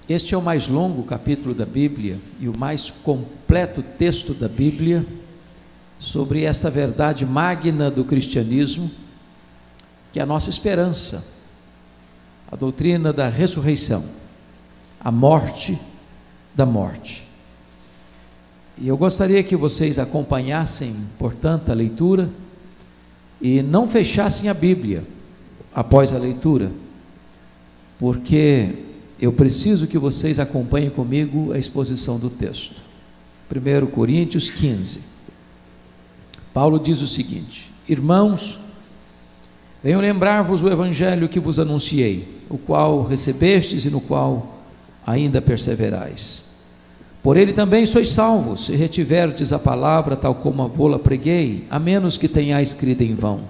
Este é o mais longo capítulo da Bíblia e o mais completo texto da Bíblia sobre esta verdade magna do cristianismo, que é a nossa esperança, a doutrina da ressurreição, a morte da morte. E eu gostaria que vocês acompanhassem, portanto, a leitura e não fechassem a Bíblia após a leitura, porque eu preciso que vocês acompanhem comigo a exposição do texto. 1 Coríntios 15. Paulo diz o seguinte: Irmãos, venho lembrar-vos o evangelho que vos anunciei, o qual recebestes e no qual ainda perseverais. Por ele também sois salvos, se retiverdes a palavra tal como a vô-la preguei, a menos que tenhais crido em vão.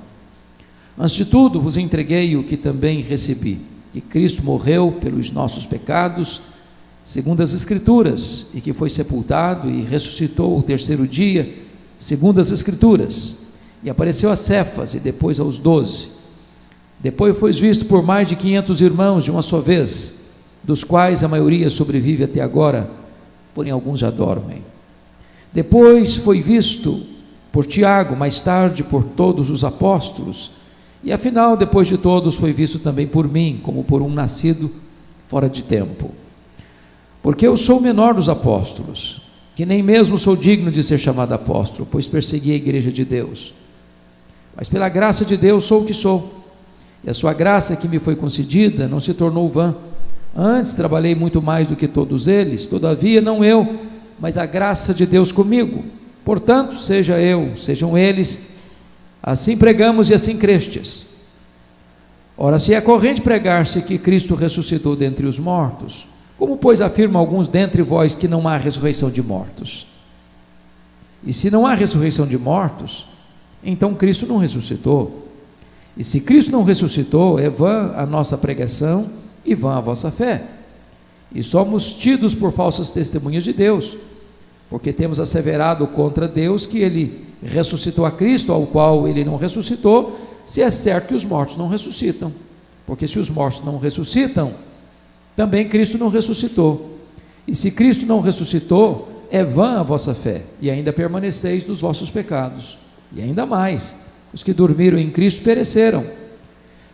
Antes de tudo vos entreguei o que também recebi, que Cristo morreu pelos nossos pecados, segundo as Escrituras, e que foi sepultado e ressuscitou o terceiro dia, segundo as Escrituras, e apareceu a Cefas e depois aos 12. Depois foi visto por mais de 500 irmãos de uma só vez, dos quais a maioria sobrevive até agora, porém alguns já dormem. Depois foi visto por Tiago, mais tarde por todos os apóstolos, e afinal, depois de todos, foi visto também por mim, como por um nascido fora de tempo. Porque eu sou o menor dos apóstolos, que nem mesmo sou digno de ser chamado apóstolo, pois persegui a igreja de Deus. Mas pela graça de Deus sou o que sou, e a sua graça que me foi concedida não se tornou vã. Antes trabalhei muito mais do que todos eles, todavia não eu, mas a graça de Deus comigo. Portanto, seja eu, sejam eles, assim pregamos e assim crestes. Ora, se é corrente pregar-se que Cristo ressuscitou dentre os mortos, como pois afirmam alguns dentre vós que não há ressurreição de mortos? E se não há ressurreição de mortos, então Cristo não ressuscitou. E se Cristo não ressuscitou, é vã a nossa pregação e vã a vossa fé. E somos tidos por falsas testemunhas de Deus, porque temos asseverado contra Deus que ele ressuscitou a Cristo, ao qual ele não ressuscitou, se é certo que os mortos não ressuscitam, porque se os mortos não ressuscitam, também Cristo não ressuscitou. E se Cristo não ressuscitou, é vã a vossa fé, e ainda permaneceis nos vossos pecados. E ainda mais, os que dormiram em Cristo pereceram.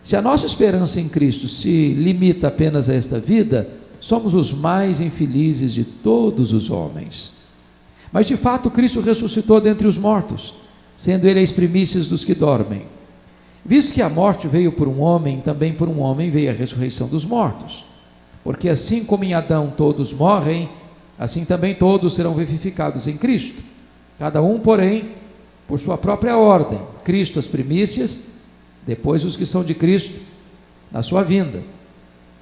Se a nossa esperança em Cristo se limita apenas a esta vida, somos os mais infelizes de todos os homens. Mas de fato Cristo ressuscitou dentre os mortos, sendo ele as primícias dos que dormem. Visto que a morte veio por um homem, também por um homem veio a ressurreição dos mortos. Porque assim como em Adão todos morrem, assim também todos serão vivificados em Cristo. Cada um, porém, por sua própria ordem. Cristo as primícias, depois os que são de Cristo na sua vinda.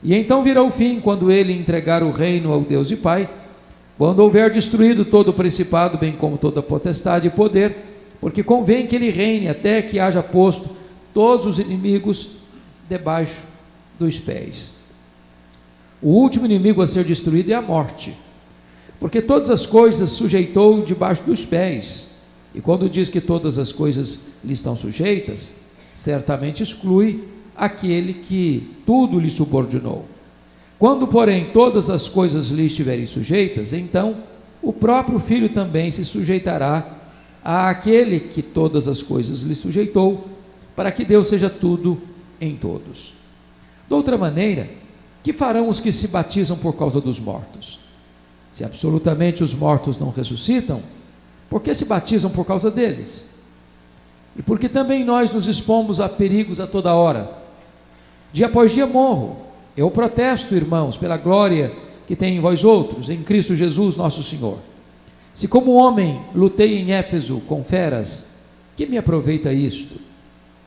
E então virá o fim, quando ele entregar o reino ao Deus e Pai, quando houver destruído todo o principado, bem como toda a potestade e poder, porque convém que ele reine até que haja posto todos os inimigos debaixo dos pés. O último inimigo a ser destruído é a morte, porque todas as coisas sujeitou debaixo dos pés. E quando diz que todas as coisas lhe estão sujeitas, certamente exclui aquele que tudo lhe subordinou. Quando, porém, todas as coisas lhe estiverem sujeitas, então o próprio Filho também se sujeitará àquele que todas as coisas lhe sujeitou, para que Deus seja tudo em todos. De outra maneira, que farão os que se batizam por causa dos mortos? Se absolutamente os mortos não ressuscitam, por que se batizam por causa deles? E porque também nós nos expomos a perigos a toda hora. Dia após dia morro. Eu protesto, irmãos, pela glória que tem em vós outros, em Cristo Jesus nosso Senhor. Se como homem lutei em Éfeso com feras, que me aproveita isto?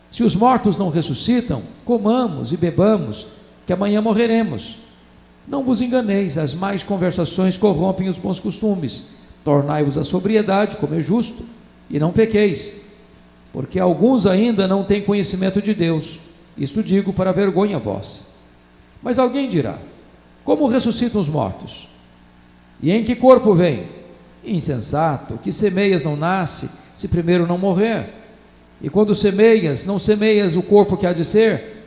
Se os mortos não ressuscitam, comamos e bebamos, que amanhã morreremos. Não vos enganeis, as más conversações corrompem os bons costumes. Tornai-vos à sobriedade, como é justo, e não pequeis, porque alguns ainda não têm conhecimento de Deus. Isto digo para vergonha vossa. Mas alguém dirá: como ressuscitam os mortos? E em que corpo vem? Insensato, que semeias não nasce, se primeiro não morrer? E quando semeias, não semeias o corpo que há de ser,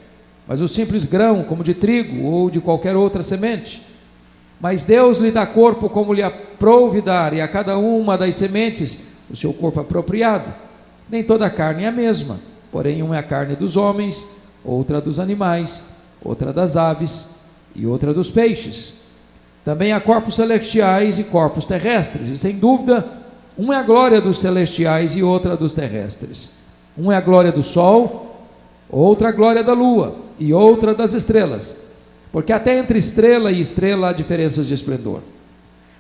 mas o simples grão, como de trigo ou de qualquer outra semente. Mas Deus lhe dá corpo como lhe aprouve dar, e a cada uma das sementes o seu corpo apropriado. Nem toda a carne é a mesma, porém uma é a carne dos homens, outra dos animais, outra das aves e outra dos peixes. Também há corpos celestiais e corpos terrestres, e sem dúvida, uma é a glória dos celestiais e outra dos terrestres. Uma é a glória do sol, outra a glória da lua e outra das estrelas, porque até entre estrela e estrela há diferenças de esplendor.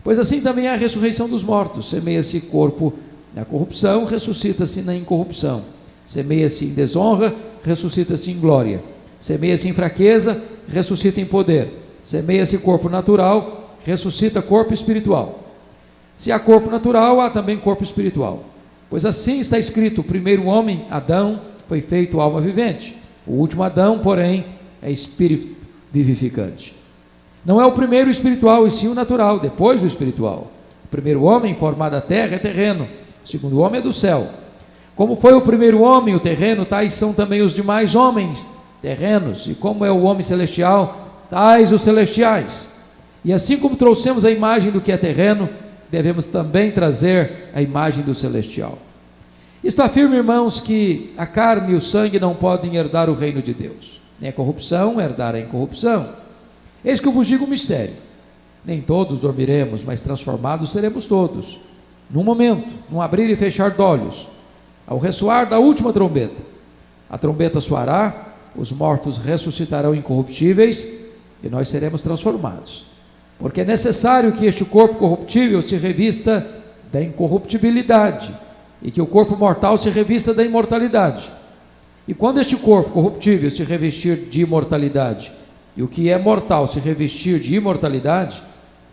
Pois assim também é a ressurreição dos mortos. Semeia-se corpo na corrupção, ressuscita-se na incorrupção. Semeia-se em desonra, ressuscita-se em glória. Semeia-se em fraqueza, ressuscita em poder. Semeia-se corpo natural, ressuscita corpo espiritual. Se há corpo natural, há também corpo espiritual. Pois assim está escrito: o primeiro homem, Adão, foi feito alma vivente. O último Adão, porém, é espírito vivificante. Não é o primeiro espiritual, e sim o natural, depois o espiritual. O primeiro homem, formado da terra, é terreno. O segundo homem é do céu. Como foi o primeiro homem, o terreno, tais são também os demais homens terrenos. E como é o homem celestial, tais os celestiais. E assim como trouxemos a imagem do que é terreno, devemos também trazer a imagem do celestial. Isto afirma, irmãos, que a carne e o sangue não podem herdar o reino de Deus, nem a corrupção herdar a incorrupção. Eis que eu vos digo um mistério: nem todos dormiremos, mas transformados seremos todos, num momento, num abrir e fechar de olhos, ao ressoar da última trombeta. A trombeta soará, os mortos ressuscitarão incorruptíveis, e nós seremos transformados. Porque é necessário que este corpo corruptível se revista da incorruptibilidade, e que o corpo mortal se revista da imortalidade. E quando este corpo corruptível se revestir de imortalidade, e o que é mortal se revestir de imortalidade,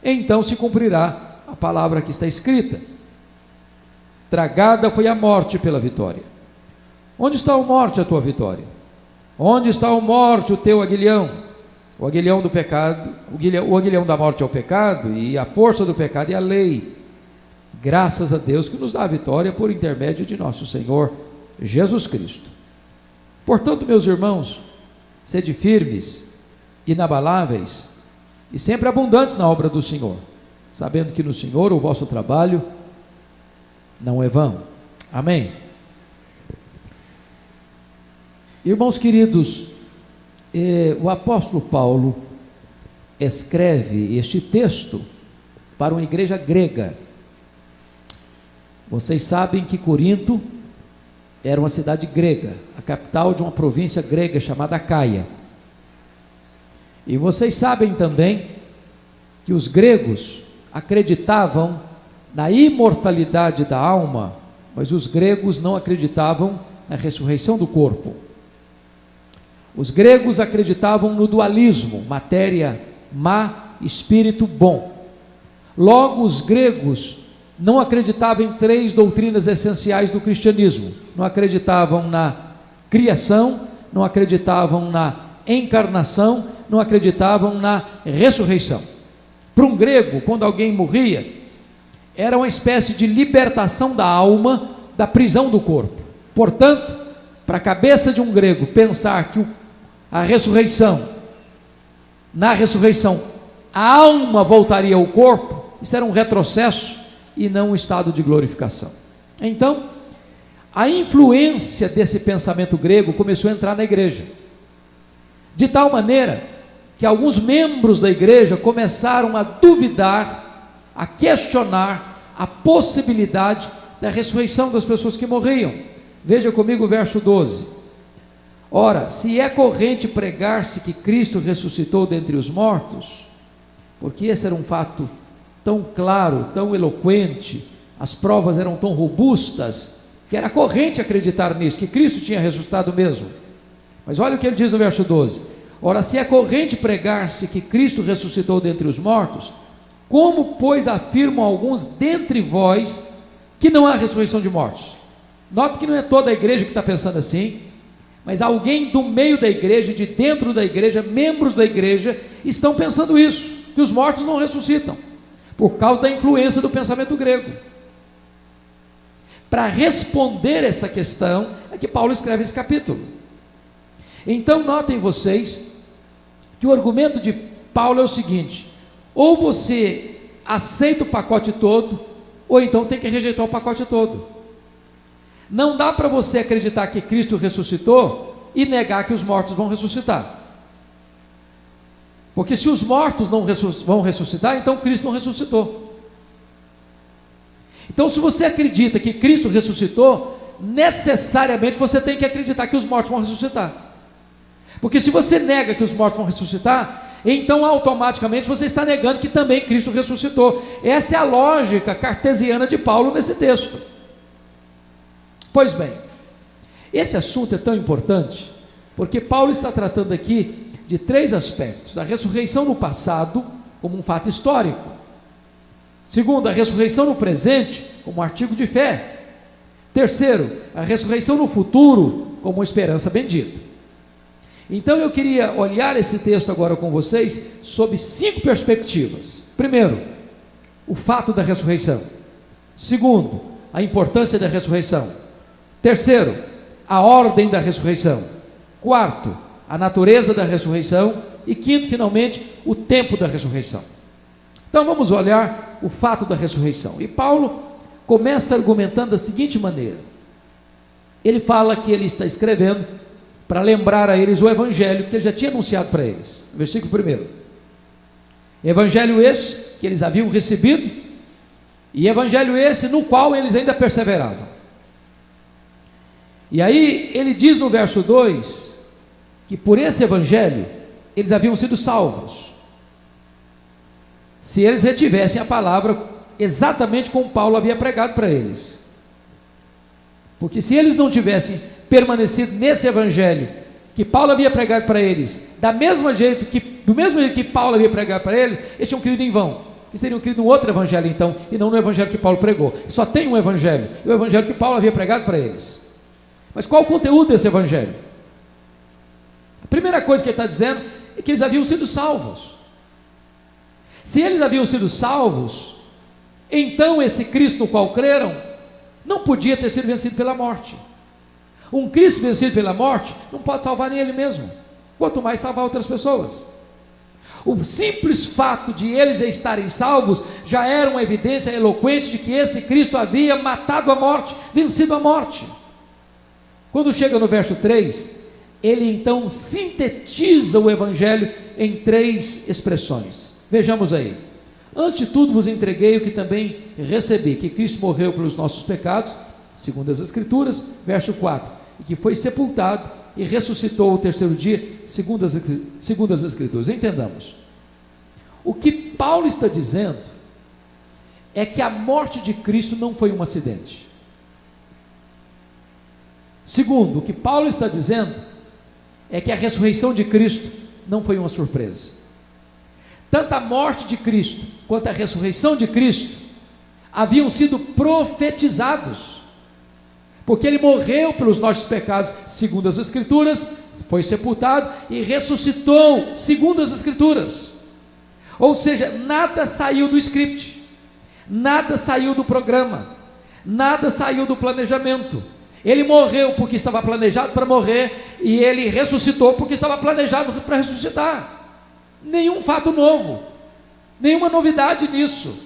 então se cumprirá a palavra que está escrita: tragada foi a morte pela vitória. Onde está a morte, a tua vitória? Onde está a morte, o teu aguilhão? O aguilhão do pecado, o aguilhão da morte é o pecado, e a força do pecado é a lei. Graças a Deus que nos dá a vitória por intermédio de nosso Senhor Jesus Cristo. Portanto, meus irmãos, sede firmes, inabaláveis e sempre abundantes na obra do Senhor, sabendo que no Senhor o vosso trabalho não é vão. Amém. Irmãos queridos, o apóstolo Paulo escreve este texto para uma igreja grega. Vocês sabem que Corinto era uma cidade grega, a capital de uma província grega chamada Caia. E vocês sabem também que os gregos acreditavam na imortalidade da alma, mas os gregos não acreditavam na ressurreição do corpo. Os gregos acreditavam no dualismo, matéria má, espírito bom. Logo, os gregos não acreditavam em três doutrinas essenciais do cristianismo. Não acreditavam na criação, não acreditavam na encarnação, não acreditavam na ressurreição. Para um grego, quando alguém morria, era uma espécie de libertação da alma da prisão do corpo. Portanto, para a cabeça de um grego pensar que a ressurreição, na ressurreição, a alma voltaria ao corpo, isso era um retrocesso e não um estado de glorificação. Então, a influência desse pensamento grego começou a entrar na igreja, de tal maneira que alguns membros da igreja começaram a duvidar, a questionar a possibilidade da ressurreição das pessoas que morriam. Veja comigo o verso 12. Ora, se é corrente pregar-se que Cristo ressuscitou dentre os mortos, porque esse era um fato tão claro, tão eloquente, as provas eram tão robustas, que era corrente acreditar nisso, que Cristo tinha ressuscitado mesmo. Mas olha o que ele diz no verso 12: ora, se é corrente pregar-se que Cristo ressuscitou dentre os mortos, como, pois, afirmam alguns dentre vós que não há ressurreição de mortos? Note que não é toda a igreja que está pensando assim, mas alguém do meio da igreja, de dentro da igreja, membros da igreja, estão pensando isso, que os mortos não ressuscitam, por causa da influência do pensamento grego. Para responder essa questão, é que Paulo escreve esse capítulo. Então notem vocês, que o argumento de Paulo é o seguinte: Ou você aceita o pacote todo, ou então tem que rejeitar o pacote todo. Não dá para você acreditar que Cristo ressuscitou e negar que os mortos vão ressuscitar. Porque se os mortos não vão ressuscitar, então Cristo não ressuscitou. Então, se você acredita que Cristo ressuscitou, necessariamente você tem que acreditar que os mortos vão ressuscitar. Porque se você nega que os mortos vão ressuscitar, então automaticamente você está negando que também Cristo ressuscitou. Esta é a lógica cartesiana de Paulo nesse texto. Pois bem, esse assunto é tão importante, porque Paulo está tratando aqui de 3 aspectos: a ressurreição no passado, como um fato histórico; segundo, a ressurreição no presente, como um artigo de fé; terceiro, a ressurreição no futuro, como uma esperança bendita. Então eu queria olhar esse texto agora com vocês sob 5 perspectivas. Primeiro, o fato da ressurreição; segundo, a importância da ressurreição; terceiro, a ordem da ressurreição; quarto, a natureza da ressurreição; e quinto, finalmente, o tempo da ressurreição. Então vamos olhar o fato da ressurreição. E Paulo começa argumentando da seguinte maneira: ele fala que ele está escrevendo para lembrar a eles o evangelho que ele já tinha anunciado para eles. Versículo 1: evangelho esse que eles haviam recebido, e evangelho esse no qual eles ainda perseveravam. E aí ele diz no verso 2 que por esse evangelho eles haviam sido salvos, se eles retivessem a palavra exatamente como Paulo havia pregado para eles. Porque se eles não tivessem permanecido nesse evangelho que Paulo havia pregado para eles, do mesmo jeito que Paulo havia pregado para eles, eles tinham crido em vão. Eles teriam crido no outro evangelho então, e não no evangelho que Paulo pregou. Só tem um evangelho, o evangelho que Paulo havia pregado para eles. Mas qual o conteúdo desse evangelho? A primeira coisa que ele está dizendo é que eles haviam sido salvos. Se eles haviam sido salvos, então esse Cristo no qual creram não podia ter sido vencido pela morte. Um Cristo vencido pela morte não pode salvar nem ele mesmo, quanto mais salvar outras pessoas. O simples fato de eles já estarem salvos já era uma evidência eloquente de que esse Cristo havia matado a morte, vencido a morte. Quando chega no verso 3, ele então sintetiza o evangelho em 3 expressões. Vejamos aí: antes de tudo vos entreguei o que também recebi, que Cristo morreu pelos nossos pecados, segundo as Escrituras. Verso 4: e que foi sepultado e ressuscitou o terceiro dia, segundo as Escrituras. Entendamos, o que Paulo está dizendo é que a morte de Cristo não foi um acidente. Segundo, o que Paulo está dizendo é que a ressurreição de Cristo não foi uma surpresa. Tanto a morte de Cristo quanto a ressurreição de Cristo haviam sido profetizados, porque ele morreu pelos nossos pecados, segundo as Escrituras, foi sepultado e ressuscitou, segundo as Escrituras. Ou seja, nada saiu do script, nada saiu do programa, nada saiu do planejamento. Ele morreu porque estava planejado para morrer, e ele ressuscitou porque estava planejado para ressuscitar. Nenhum fato novo, nenhuma novidade nisso.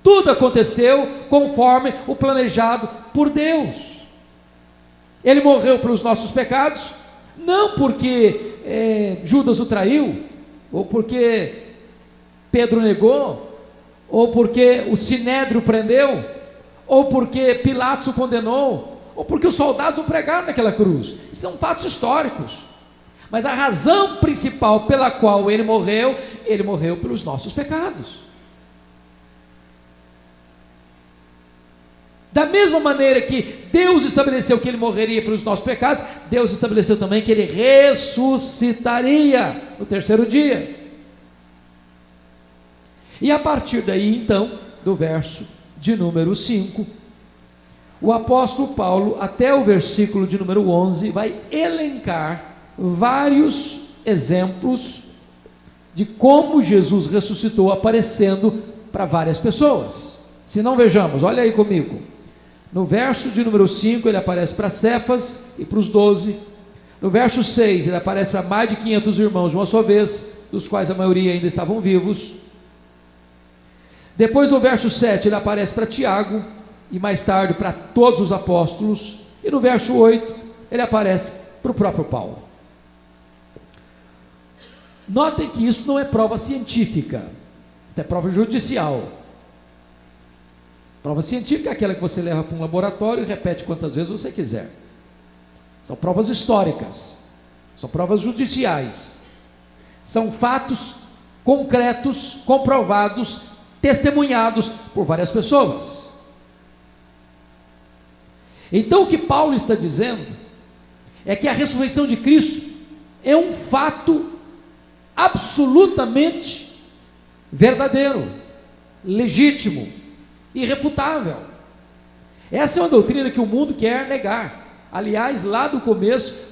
Tudo aconteceu conforme o planejado por Deus. Ele morreu pelos nossos pecados, não porque Judas o traiu, ou porque Pedro negou, ou porque o Sinédrio o prendeu, ou porque Pilatos o condenou, ou porque os soldados o pregaram naquela cruz. São fatos históricos. Mas a razão principal pela qual ele morreu pelos nossos pecados. Da mesma maneira que Deus estabeleceu que ele morreria pelos nossos pecados, Deus estabeleceu também que ele ressuscitaria no terceiro dia. E a partir daí, então, do verso de número 5, o apóstolo Paulo, até o versículo de número 11, vai elencar vários exemplos de como Jesus ressuscitou, aparecendo para várias pessoas. Se não, vejamos, olha aí comigo. No verso de número 5, ele aparece para Cefas e para os 12. No verso 6, ele aparece para mais de 500 irmãos de uma só vez, dos quais a maioria ainda estavam vivos. Depois, no verso 7, ele aparece para Tiago, e mais tarde para todos os apóstolos, e no verso 8, ele aparece para o próprio Paulo. Notem que isso não é prova científica, isso é prova judicial. Prova científica é aquela que você leva para um laboratório e repete quantas vezes você quiser. São provas históricas, são provas judiciais, são fatos concretos, comprovados, testemunhados por várias pessoas. Então o que Paulo está dizendo é que a ressurreição de Cristo é um fato absolutamente verdadeiro, legítimo, irrefutável. Essa é uma doutrina que o mundo quer negar. Aliás, lá do começo,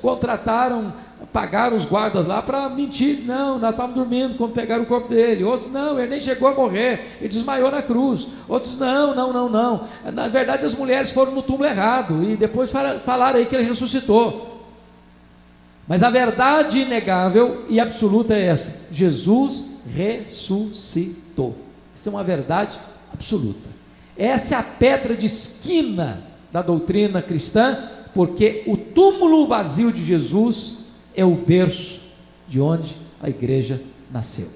pagaram os guardas lá para mentir. Não, nós estávamos dormindo quando pegaram o corpo dele. Outros, não, ele nem chegou a morrer, ele desmaiou na cruz. Outros, não. Na verdade, as mulheres foram no túmulo errado, e depois falaram aí que ele ressuscitou. Mas a verdade inegável e absoluta é essa: Jesus ressuscitou. Isso é uma verdade absoluta. Essa é a pedra de esquina da doutrina cristã, porque o túmulo vazio de Jesus é o berço de onde a igreja nasceu.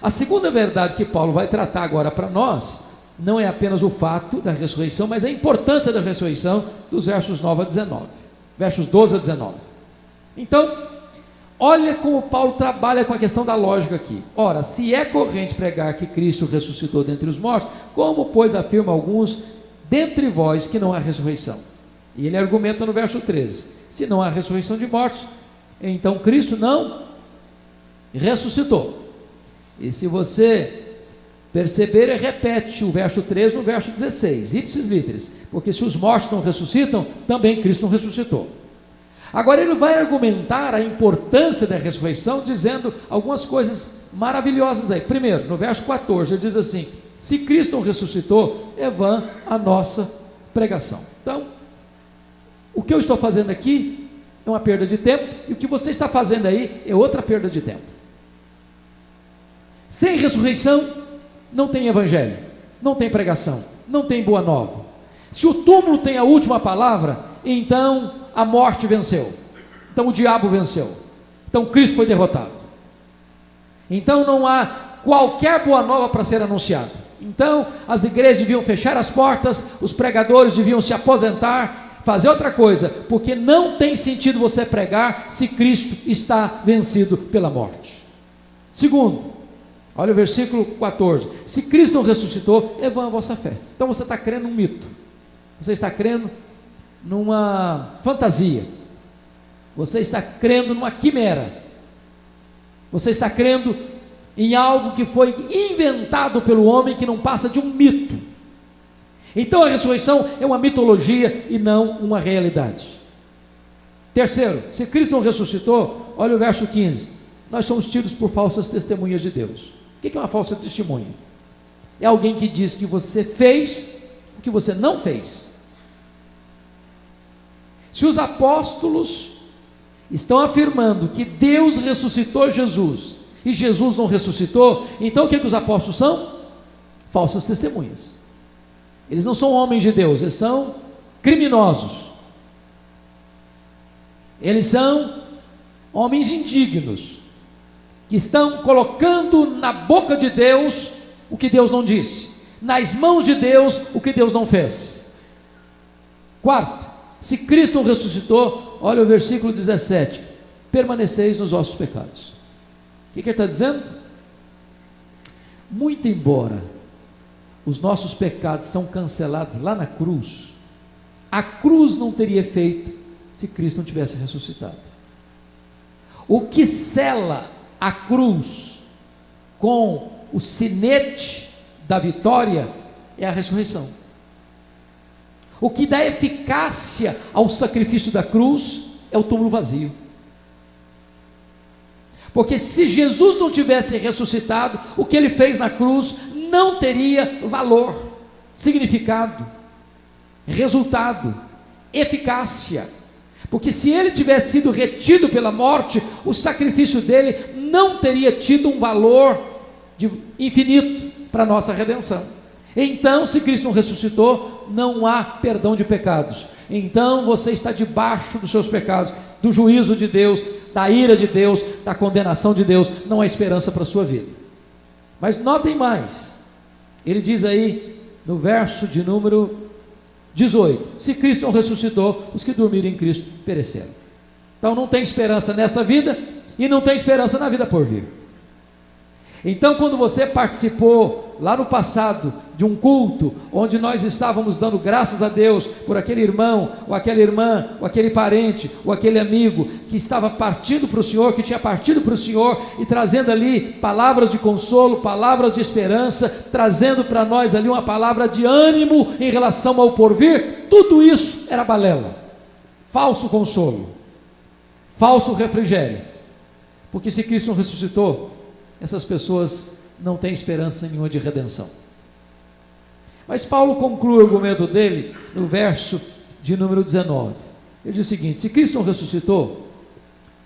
A segunda verdade que Paulo vai tratar agora para nós, não é apenas o fato da ressurreição, mas a importância da ressurreição, dos versos 9 a 19, versos 12 a 19. Então, olha como Paulo trabalha com a questão da lógica aqui. Ora, se é corrente pregar que Cristo ressuscitou dentre os mortos, como, pois, afirma alguns dentre vós que não há ressurreição? E ele argumenta no verso 13: se não há ressurreição de mortos, então Cristo não ressuscitou. E se você perceber, ele repete o verso 13 no verso 16, ipsis literis, porque se os mortos não ressuscitam, também Cristo não ressuscitou. Agora ele vai argumentar a importância da ressurreição, dizendo algumas coisas maravilhosas aí. Primeiro, no verso 14, ele diz assim: se Cristo não ressuscitou, é vã a nossa pregação. Então, o que eu estou fazendo aqui é uma perda de tempo, e o que você está fazendo aí é outra perda de tempo. Sem ressurreição, não tem evangelho, não tem pregação, não tem boa nova. Se o túmulo tem a última palavra, então a morte venceu, então o diabo venceu, então Cristo foi derrotado, então não há qualquer boa nova para ser anunciada. Então as igrejas deviam fechar as portas, os pregadores deviam se aposentar, fazer outra coisa, porque não tem sentido você pregar se Cristo está vencido pela morte. Segundo, olha o versículo 14: se Cristo não ressuscitou, é vã a vossa fé. Então você está crendo num mito, você está crendo numa fantasia, você está crendo numa quimera, você está crendo em algo que foi inventado pelo homem, que não passa de um mito. Então a ressurreição é uma mitologia e não uma realidade. Terceiro, se Cristo não ressuscitou, olha o verso 15: nós somos tidos por falsas testemunhas de Deus. O que é uma falsa testemunha? É alguém que diz que você fez o que você não fez. Se os apóstolos estão afirmando que Deus ressuscitou Jesus e Jesus não ressuscitou, então o que os apóstolos são? Falsas testemunhas. Eles não são homens de Deus, eles são criminosos, eles são homens indignos, que estão colocando na boca de Deus o que Deus não disse, nas mãos de Deus o que Deus não fez. Quarto, se Cristo não ressuscitou, olha o versículo 17: permaneceis nos vossos pecados. O que ele está dizendo? Muito embora os nossos pecados são cancelados lá na cruz, a cruz não teria efeito se Cristo não tivesse ressuscitado. O que sela a cruz com o sinete da vitória é a ressurreição. O que dá eficácia ao sacrifício da cruz é o túmulo vazio. Porque se Jesus não tivesse ressuscitado, o que ele fez na cruz não teria valor, significado, resultado, eficácia. Porque se ele tivesse sido retido pela morte, o sacrifício dele não teria tido um valor infinito, para a nossa redenção. Então, se Cristo não ressuscitou, não há perdão de pecados. Então você está debaixo dos seus pecados, do juízo de Deus, da ira de Deus, da condenação de Deus. Não há esperança para a sua vida. Mas notem mais, ele diz aí no verso de número 18: se Cristo não ressuscitou, os que dormiram em Cristo pereceram. Então não tem esperança nesta vida e não tem esperança na vida por vir. Então, quando você participou lá no passado de um culto onde nós estávamos dando graças a Deus por aquele irmão, ou aquela irmã, ou aquele parente, ou aquele amigo que estava partindo para o Senhor, que tinha partido para o Senhor, e trazendo ali palavras de consolo, palavras de esperança, trazendo para nós ali uma palavra de ânimo em relação ao porvir, tudo isso era balela, falso consolo, falso refrigério, porque se Cristo não ressuscitou, essas pessoas não têm esperança nenhuma de redenção. Mas Paulo conclui o argumento dele no verso de número 19. Ele diz o seguinte: se Cristo não ressuscitou,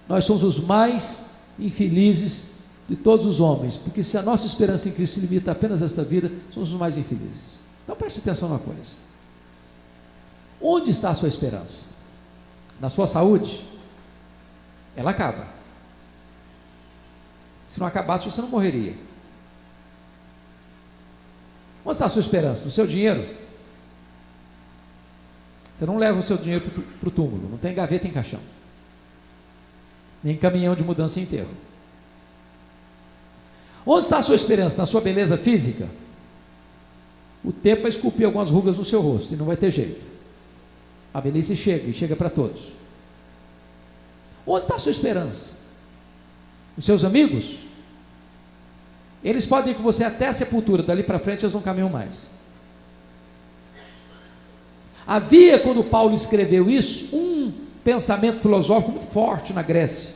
nós somos os mais infelizes de todos os homens, porque se a nossa esperança em Cristo se limita apenas a esta vida, somos os mais infelizes. Então preste atenção numa coisa: onde está a sua esperança? Na sua saúde? Ela acaba. Se não acabasse, você não morreria. Onde está a sua esperança? No seu dinheiro? Você não leva o seu dinheiro para o túmulo, não tem gaveta em caixão, nem caminhão de mudança em enterro. Onde está a sua esperança? Na sua beleza física? O tempo vai esculpir algumas rugas no seu rosto e não vai ter jeito. A velhice chega, e chega para todos. Onde está a sua esperança? Os seus amigos? Eles podem ir com você até a sepultura, dali para frente eles não caminham mais. Havia, quando Paulo escreveu isso, um pensamento filosófico muito forte na Grécia,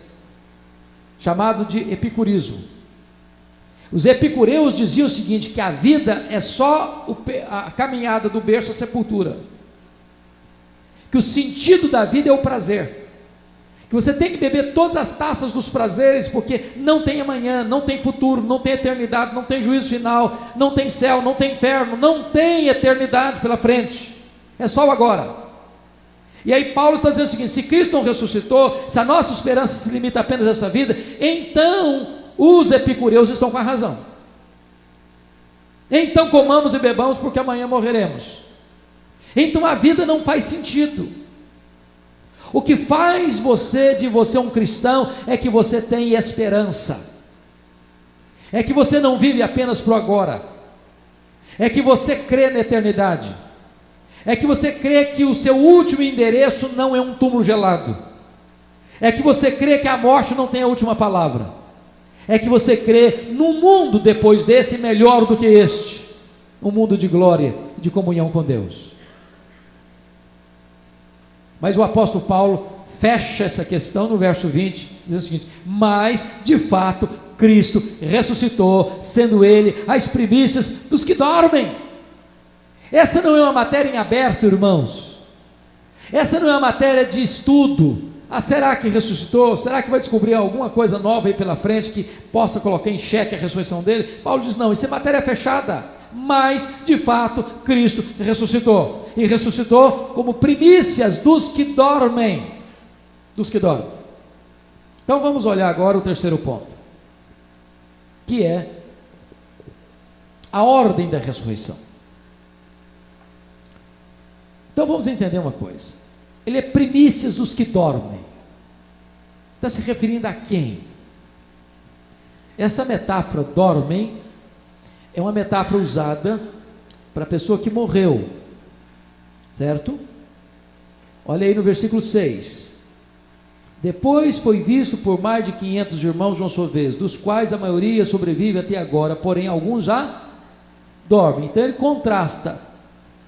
chamado de epicurismo. Os epicureus diziam o seguinte: que a vida é só a caminhada do berço à sepultura, que o sentido da vida é o prazer, que você tem que beber todas as taças dos prazeres, porque não tem amanhã, não tem futuro, não tem eternidade, não tem juízo final, não tem céu, não tem inferno, não tem eternidade pela frente, é só o agora. E aí Paulo está dizendo o seguinte: se Cristo não ressuscitou, se a nossa esperança se limita apenas a essa vida, então os epicureus estão com a razão. Então comamos e bebamos, porque amanhã morreremos. Então a vida não faz sentido. O que faz de você um cristão é que você tem esperança, é que você não vive apenas para o agora, é que você crê na eternidade, é que você crê que o seu último endereço não é um túmulo gelado, é que você crê que a morte não tem a última palavra, é que você crê num mundo depois desse melhor do que este, um mundo de glória, de comunhão com Deus. Mas o apóstolo Paulo fecha essa questão no verso 20, dizendo o seguinte: mas de fato Cristo ressuscitou, sendo Ele as primícias dos que dormem. Essa não é uma matéria em aberto, irmãos, essa não é uma matéria de estudo. Será que ressuscitou? Será que vai descobrir alguma coisa nova aí pela frente que possa colocar em xeque a ressurreição dele? Paulo diz: não, isso é matéria fechada. Mas de fato Cristo ressuscitou, e ressuscitou como primícias dos que dormem, Então vamos olhar agora o terceiro ponto, que é a ordem da ressurreição. Então vamos entender uma coisa: ele é primícias dos que dormem. Está se referindo a quem? Essa metáfora dormem é uma metáfora usada para a pessoa que morreu, certo? Olha aí no versículo 6: depois foi visto por mais de 500 irmãos de uma só vez, dos quais a maioria sobrevive até agora, porém alguns já dormem. Então ele contrasta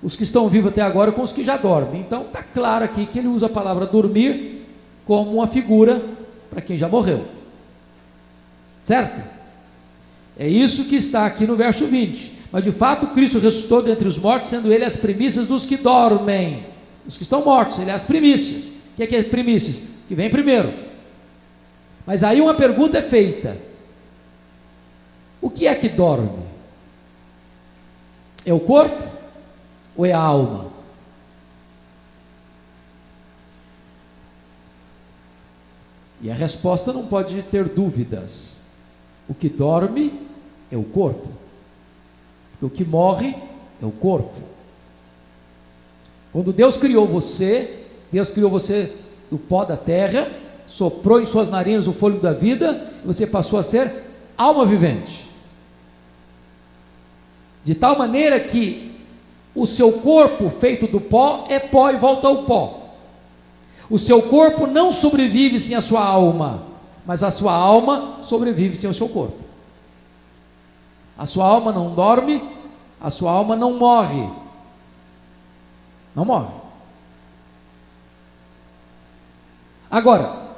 os que estão vivos até agora com os que já dormem. Então está claro aqui que ele usa a palavra dormir como uma figura para quem já morreu, certo? É isso que está aqui no verso 20. Mas de fato Cristo ressuscitou dentre os mortos, sendo Ele as primícias dos que dormem. Os que estão mortos, Ele é as primícias. O que é primícias? Que vem primeiro. Mas aí uma pergunta é feita: o que é que dorme? É o corpo ou é a alma? E a resposta não pode ter dúvidas. O que dorme é o corpo, porque o que morre é o corpo. Quando Deus criou você do pó da terra, soprou em suas narinas o fôlego da vida, e você passou a ser alma vivente. De tal maneira que o seu corpo feito do pó é pó e volta ao pó. O seu corpo não sobrevive sem a sua alma, mas a sua alma sobrevive sem o seu corpo. A sua alma não dorme, a sua alma não morre. Não morre. Agora,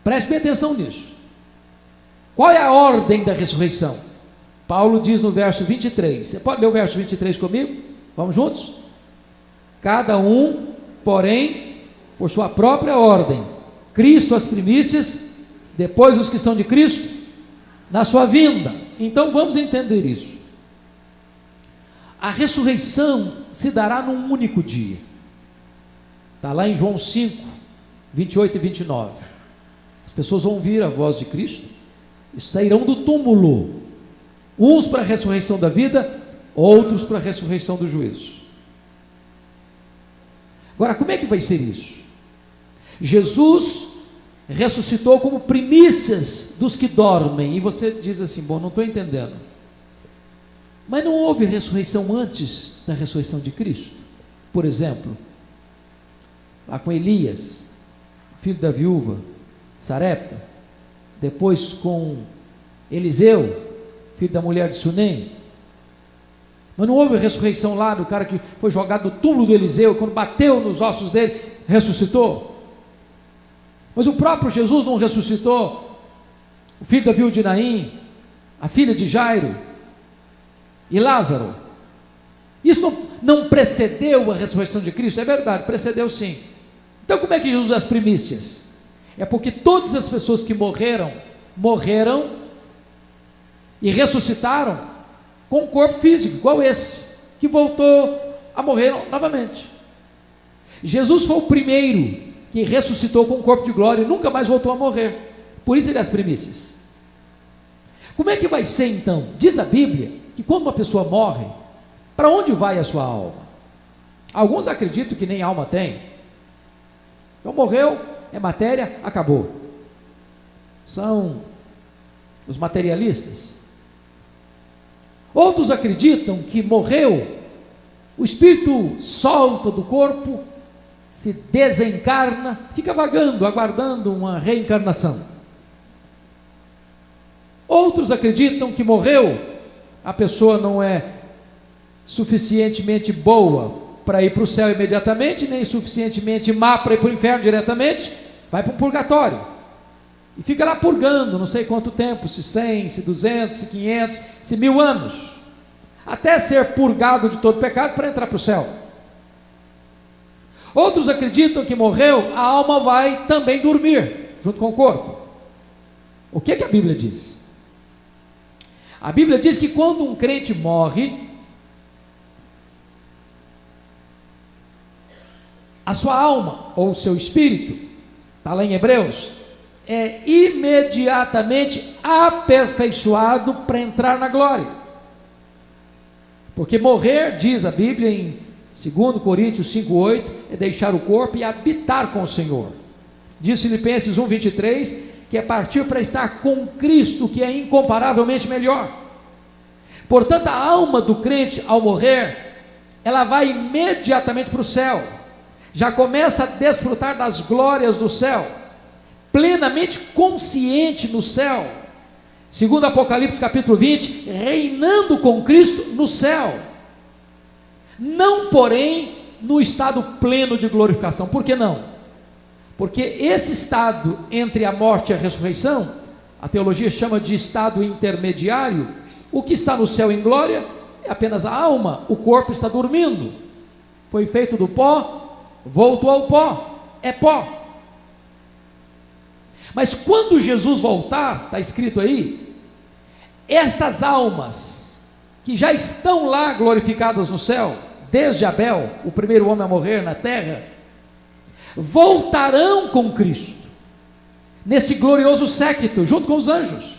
preste bem atenção nisso. Qual é a ordem da ressurreição? Paulo diz no verso 23. Você pode ler o verso 23 comigo? Vamos juntos? Cada um, porém, por sua própria ordem. Cristo as primícias, depois os que são de Cristo, na sua vinda. Então vamos entender isso. A ressurreição se dará num único dia. Está lá em João 5, 28 e 29. As pessoas vão ouvir a voz de Cristo e sairão do túmulo, uns para a ressurreição da vida, outros para a ressurreição do juízo. Agora, como é que vai ser isso? Jesus ressuscitou como primícias dos que dormem, e você diz assim: bom, não estou entendendo. Mas não houve ressurreição antes da ressurreição de Cristo? Por exemplo, lá com Elias, filho da viúva Sarepta, depois com Eliseu, filho da mulher de Sunem. Mas não houve ressurreição lá do cara que foi jogado no túmulo do Eliseu, quando bateu nos ossos dele, ressuscitou? Mas o próprio Jesus não ressuscitou o filho da viúva de Naim, a filha de Jairo e Lázaro? Isso não precedeu a ressurreição de Cristo? É verdade, precedeu sim. Então como é que Jesus as primícias? É porque todas as pessoas que morreram e ressuscitaram com um corpo físico, igual esse, que voltou a morrer novamente. Jesus foi o primeiro que ressuscitou com um corpo de glória e nunca mais voltou a morrer. Por isso ele é as primícias. Como é que vai ser então? Diz a Bíblia que quando uma pessoa morre, para onde vai a sua alma? Alguns acreditam que nem alma tem. Então morreu, é matéria, acabou. São os materialistas. Outros acreditam que morreu, o espírito solta do corpo, se desencarna, fica vagando, aguardando uma reencarnação. Outros acreditam que morreu, a pessoa não é suficientemente boa para ir para o céu imediatamente, nem suficientemente má para ir para o inferno diretamente, vai para o purgatório, e fica lá purgando, não sei quanto tempo, se 100, se 200, se 500, se 1000 anos, até ser purgado de todo pecado para entrar para o céu. Outros acreditam que morreu, a alma vai também dormir, junto com o corpo. O que a Bíblia diz? A Bíblia diz que quando um crente morre, a sua alma, ou o seu espírito, está lá em Hebreus, é imediatamente aperfeiçoado para entrar na glória. Porque morrer, diz a Bíblia em 2 Coríntios 5,8, é deixar o corpo e habitar com o Senhor. Diz Filipenses 1,23, que é partir para estar com Cristo, que é incomparavelmente melhor. Portanto, a alma do crente, ao morrer, ela vai imediatamente para o céu, já começa a desfrutar das glórias do céu, plenamente consciente no céu, segundo Apocalipse capítulo 20, reinando com Cristo no céu, não porém no estado pleno de glorificação. Por que não? Porque esse estado entre a morte e a ressurreição, a teologia chama de estado intermediário. O que está no céu em glória é apenas a alma, o corpo está dormindo, foi feito do pó, voltou ao pó, é pó. Mas quando Jesus voltar, está escrito aí, estas almas que já estão lá glorificadas no céu, desde Abel, o primeiro homem a morrer na terra, voltarão com Cristo, nesse glorioso séquito, junto com os anjos.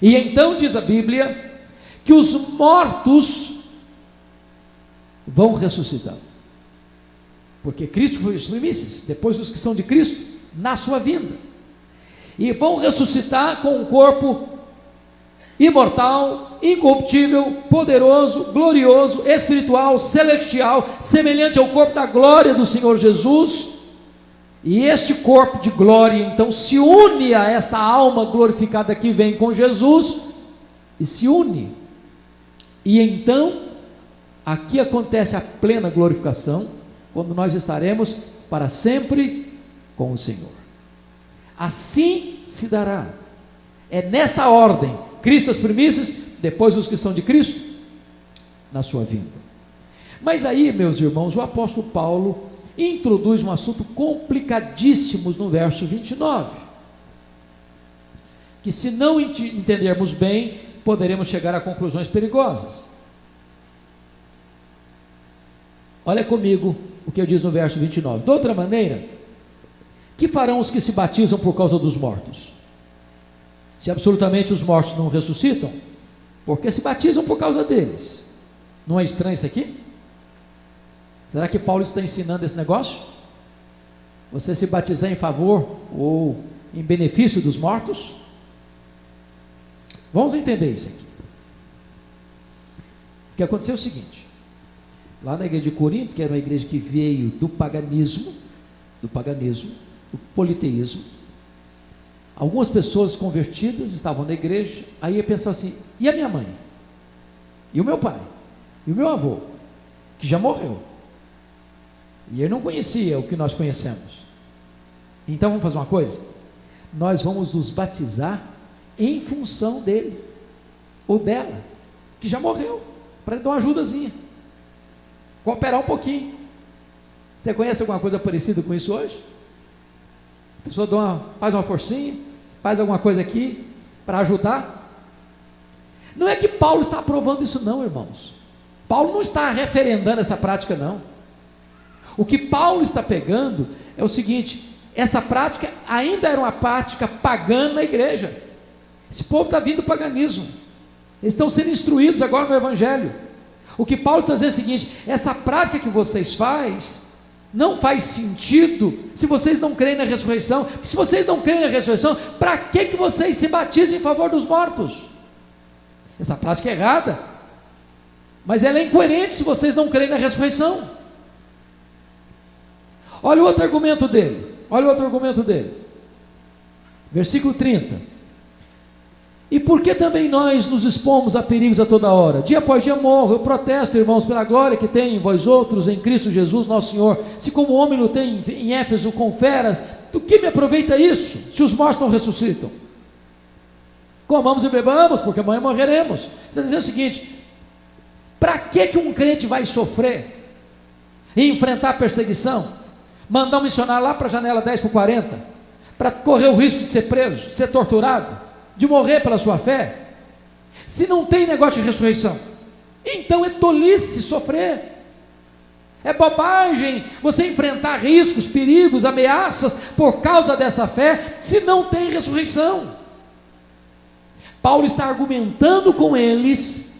E então diz a Bíblia, que os mortos vão ressuscitar, porque Cristo foi os primícias, depois os que são de Cristo, na sua vinda, e vão ressuscitar com um corpo imortal, incorruptível, poderoso, glorioso, espiritual, celestial, semelhante ao corpo da glória do Senhor Jesus. E este corpo de glória então se une a esta alma glorificada que vem com Jesus, e se une, e então aqui acontece a plena glorificação, quando nós estaremos para sempre com o Senhor. Assim se dará, é nesta ordem: Cristo as primícias, depois os que são de Cristo, na sua vinda. Mas aí, meus irmãos, o apóstolo Paulo introduz um assunto complicadíssimo no verso 29, que se não entendermos bem, poderemos chegar a conclusões perigosas. Olha comigo o que eu diz no verso 29. De outra maneira, que farão os que se batizam por causa dos mortos? Se absolutamente os mortos não ressuscitam, porque se batizam por causa deles. Não é estranho isso aqui? Será que Paulo está ensinando esse negócio? Você se batizar em favor ou em benefício dos mortos? Vamos entender isso aqui. O que aconteceu é o seguinte: lá na igreja de Corinto, que era uma igreja que veio do paganismo, do politeísmo, algumas pessoas convertidas estavam na igreja, aí eu pensava assim: e a minha mãe? E o meu pai? E o meu avô? Que já morreu. E ele não conhecia o que nós conhecemos. Então vamos fazer uma coisa? Nós vamos nos batizar em função dele, ou dela, que já morreu, para dar uma ajudazinha, cooperar um pouquinho. Você conhece alguma coisa parecida com isso hoje? A pessoa faz uma forcinha, faz alguma coisa aqui para ajudar. Não é que Paulo está aprovando isso não, irmãos. Paulo não está referendando essa prática não. O que Paulo está pegando é o seguinte: essa prática ainda era uma prática pagã na igreja. Esse povo está vindo do paganismo, eles estão sendo instruídos agora no Evangelho. O que Paulo está dizendo é o seguinte: essa prática que vocês fazem não faz sentido se vocês não creem na ressurreição. Se vocês não creem na ressurreição, para que vocês se batizam em favor dos mortos? Essa prática é errada, mas ela é incoerente se vocês não creem na ressurreição. Olha o outro argumento dele, versículo 30: e por que também nós nos expomos a perigos a toda hora? Dia após dia morro, eu protesto, irmãos, pela glória que tem em vós outros, em Cristo Jesus nosso Senhor. Se como homem lutei em Éfeso com feras, do que me aproveita isso, se os mortos não ressuscitam? Comamos e bebamos, porque amanhã morreremos. Está dizendo o seguinte: para que um crente vai sofrer e enfrentar perseguição, mandar um missionário lá para a janela 10 por 40, para correr o risco de ser preso, de ser torturado, de morrer pela sua fé, se não tem negócio de ressurreição? Então é tolice sofrer, é bobagem você enfrentar riscos, perigos, ameaças por causa dessa fé, se não tem ressurreição. Paulo está argumentando com eles,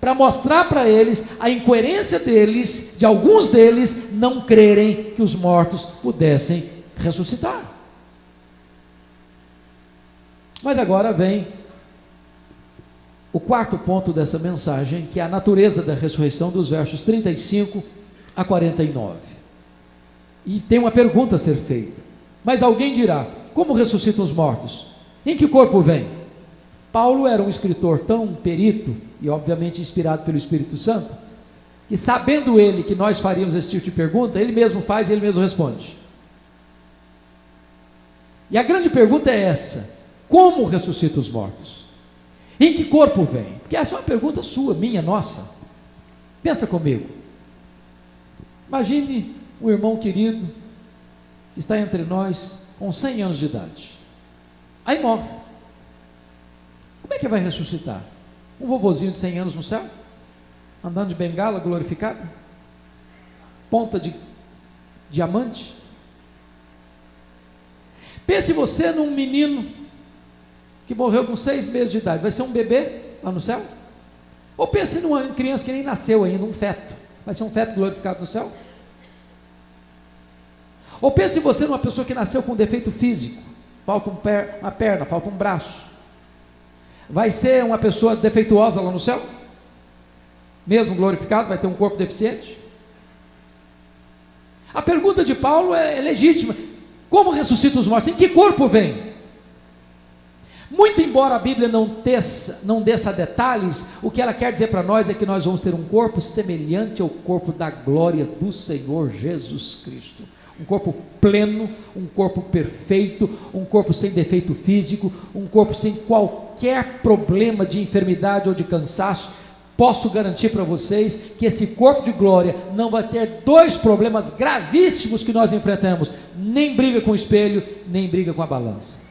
para mostrar para eles a incoerência deles, de alguns deles não crerem que os mortos pudessem ressuscitar. Mas agora vem o quarto ponto dessa mensagem, que é a natureza da ressurreição, dos versos 35 a 49. E tem uma pergunta a ser feita: mas alguém dirá, como ressuscitam os mortos? Em que corpo vem? Paulo era um escritor tão perito, e obviamente inspirado pelo Espírito Santo, que sabendo ele que nós faríamos esse tipo de pergunta, ele mesmo faz e ele mesmo responde. E a grande pergunta é essa: como ressuscita os mortos? Em que corpo vem? Porque essa é uma pergunta sua, minha, nossa. Pensa comigo. Imagine um irmão querido que está entre nós com 100 anos de idade, aí morre. Como é que vai ressuscitar? Um vovozinho de 100 anos no céu, andando de bengala, glorificado, ponta de diamante. Pense você num menino que morreu com 6 meses de idade, vai ser um bebê lá no céu? Ou pense numa criança que nem nasceu ainda, um feto, vai ser um feto glorificado no céu? Ou pense você numa pessoa que nasceu com um defeito físico, falta uma perna, falta um braço, vai ser uma pessoa defeituosa lá no céu? Mesmo glorificado, vai ter um corpo deficiente? A pergunta de Paulo é legítima: como ressuscita os mortos? Em que corpo vem? Muito embora a Bíblia não desça detalhes, o que ela quer dizer para nós é que nós vamos ter um corpo semelhante ao corpo da glória do Senhor Jesus Cristo. Um corpo pleno, um corpo perfeito, um corpo sem defeito físico, um corpo sem qualquer problema de enfermidade ou de cansaço. Posso garantir para vocês que esse corpo de glória não vai ter 2 problemas gravíssimos que nós enfrentamos: nem briga com o espelho, nem briga com a balança.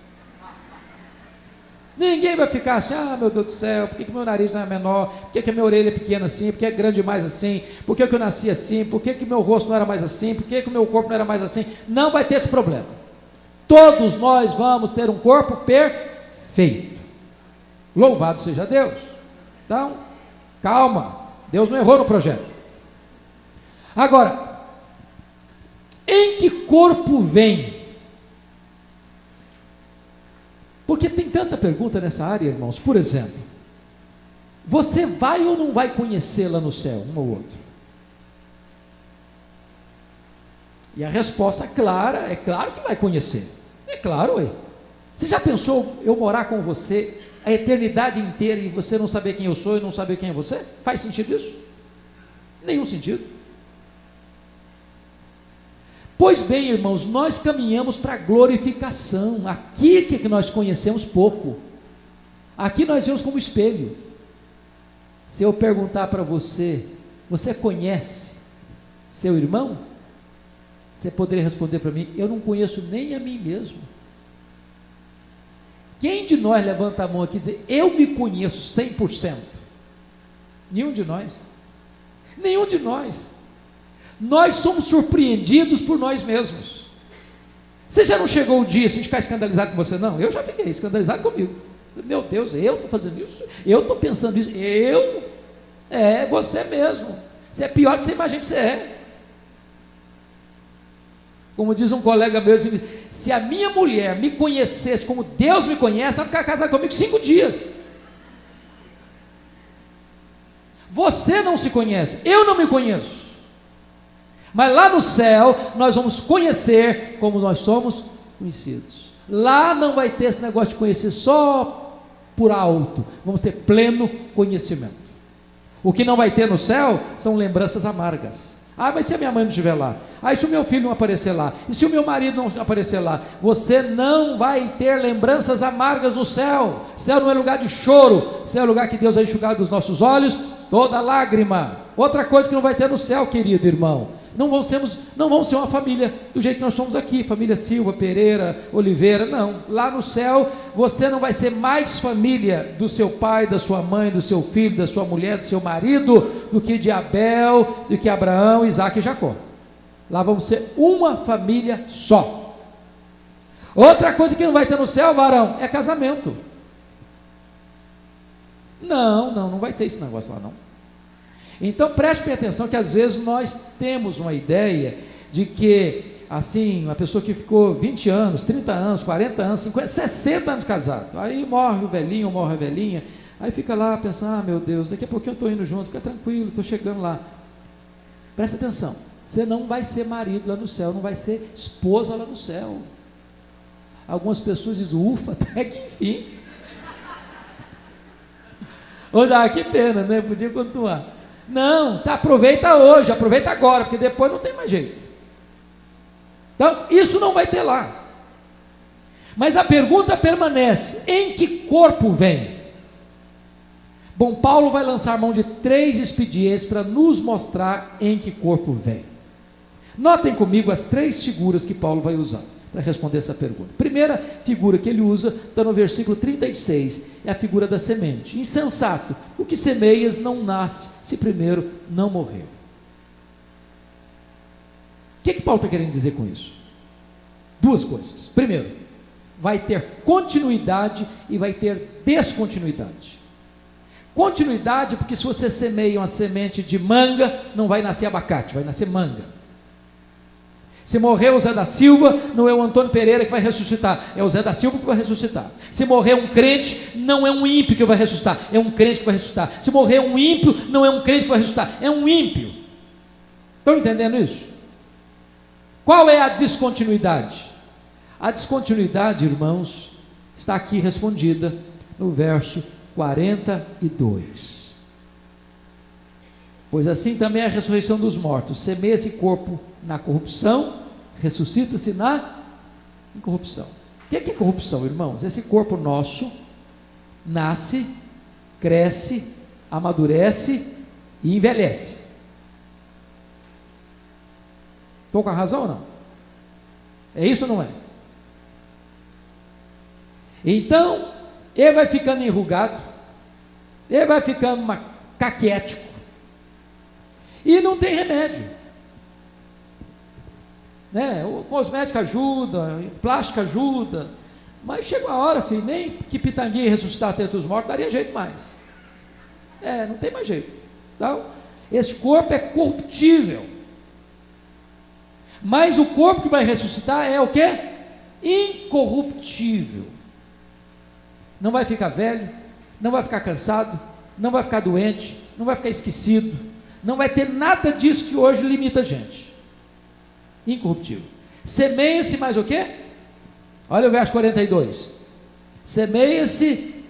Ninguém vai ficar assim: ah, meu Deus do céu, por que meu nariz não é menor? Por que a minha orelha é pequena assim? Por que é grande demais assim? Por que eu nasci assim? Por que meu rosto não era mais assim? Por que o meu corpo não era mais assim? Não vai ter esse problema. Todos nós vamos ter um corpo perfeito. Louvado seja Deus. Então, calma, Deus não errou no projeto. Agora, em que corpo vem? Porque tem tanta pergunta nessa área, irmãos. Por exemplo, você vai ou não vai conhecê-la no céu, um ou outro? E a resposta clara, é claro que vai conhecer. É claro, ué. Você já pensou eu morar com você a eternidade inteira e você não saber quem eu sou e não saber quem é você? Faz sentido isso? Nenhum sentido. Pois bem, irmãos, nós caminhamos para a glorificação. Aqui que nós conhecemos pouco. Aqui nós vemos como espelho. Se eu perguntar para você, você conhece seu irmão? Você poderia responder para mim: eu não conheço nem a mim mesmo. Quem de nós levanta a mão aqui e diz: eu me conheço 100%? Nenhum de nós. Nenhum de nós. Nós somos surpreendidos por nós mesmos. Você já não chegou o dia assim de ficar escandalizado com você? Não, eu já fiquei escandalizado comigo. Meu Deus, eu estou fazendo isso, eu estou pensando isso, você mesmo. Você é pior do que você imagina que você é. Como diz um colega meu, se a minha mulher me conhecesse como Deus me conhece, ela vai ficar casada comigo 5 dias. Você não se conhece, eu não me conheço. Mas lá no céu, nós vamos conhecer como nós somos conhecidos. Lá não vai ter esse negócio de conhecer só por alto, vamos ter pleno conhecimento. O que não vai ter no céu são lembranças amargas. Ah, mas se a minha mãe não estiver lá? Ah, e se o meu filho não aparecer lá? E se o meu marido não aparecer lá? Você não vai ter lembranças amargas no céu. Céu não é lugar de choro, céu é lugar que Deus vai enxugar dos nossos olhos toda lágrima. Outra coisa que não vai ter no céu, querido irmão, não vamos ser uma família do jeito que nós somos aqui, família Silva, Pereira, Oliveira, não. Lá no céu, você não vai ser mais família do seu pai, da sua mãe, do seu filho, da sua mulher, do seu marido, do que de Abel, do que Abraão, Isaac e Jacó. Lá vamos ser uma família só. Outra coisa que não vai ter no céu, varão, é casamento. Não vai ter esse negócio lá não. Então preste bem atenção que às vezes nós temos uma ideia de que, assim, uma pessoa que ficou 20 anos, 30 anos, 40 anos, 50, 60 anos casado, aí morre o velhinho ou morre a velhinha, aí fica lá pensando: ah, meu Deus, daqui a pouquinho eu estou indo junto, fica tranquilo, estou chegando lá. Preste atenção, você não vai ser marido lá no céu, não vai ser esposa lá no céu. Algumas pessoas dizem: ufa, até que enfim. Que pena, né? Podia continuar. Não, aproveita hoje, aproveita agora, porque depois não tem mais jeito. Então, isso não vai ter lá. Mas a pergunta permanece: em que corpo vem? Bom, Paulo vai lançar mão de 3 expedientes para nos mostrar em que corpo vem. Notem comigo as 3 figuras que Paulo vai usar. para responder essa pergunta. Primeira figura que ele usa está no versículo 36, é a figura da semente. Insensato, o que semeias não nasce se primeiro não morreu. O que Paulo está querendo dizer com isso? Duas coisas. Primeiro, vai ter continuidade e vai ter descontinuidade. Continuidade, porque se você semeia uma semente de manga, não vai nascer abacate, vai nascer manga. Se morrer o Zé da Silva, não é o Antônio Pereira que vai ressuscitar, é o Zé da Silva que vai ressuscitar. Se morrer um crente, não é um ímpio que vai ressuscitar, é um crente que vai ressuscitar. Se morrer um ímpio, não é um crente que vai ressuscitar, é um ímpio. Estão entendendo isso? Qual é a descontinuidade? A descontinuidade, irmãos, está aqui respondida no verso 42. Pois assim também é a ressurreição dos mortos. Semeia esse corpo na corrupção, ressuscita-se na incorrupção. O que é corrupção, irmãos? Esse corpo nosso nasce, cresce, amadurece e envelhece. Estou com a razão ou não? É isso ou não é? Então, ele vai ficando enrugado, ele vai ficando caquético, e não tem remédio, né? O cosmético ajuda, o plástico ajuda, mas chega uma hora, filho, nem que Pitanguinha ressuscitar dentre os mortos, daria jeito mais, não tem mais jeito. Então, esse corpo é corruptível, mas o corpo que vai ressuscitar é o que? Incorruptível. Não vai ficar velho, não vai ficar cansado, não vai ficar doente, não vai ficar esquecido, não vai ter nada disso que hoje limita a gente. Incorruptível. Semeia-se mais o quê? Olha o verso 42. Semeia-se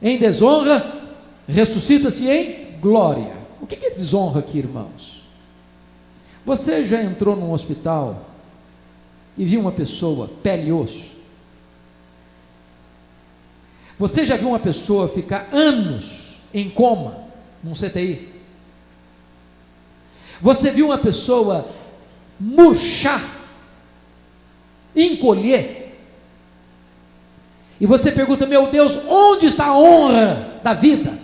em desonra, ressuscita-se em glória. O que é desonra aqui, irmãos? Você já entrou num hospital e viu uma pessoa, pele e osso? Você já viu uma pessoa ficar anos em coma, num CTI? Você viu uma pessoa murchar, encolher? E você pergunta, meu Deus, onde está a honra da vida?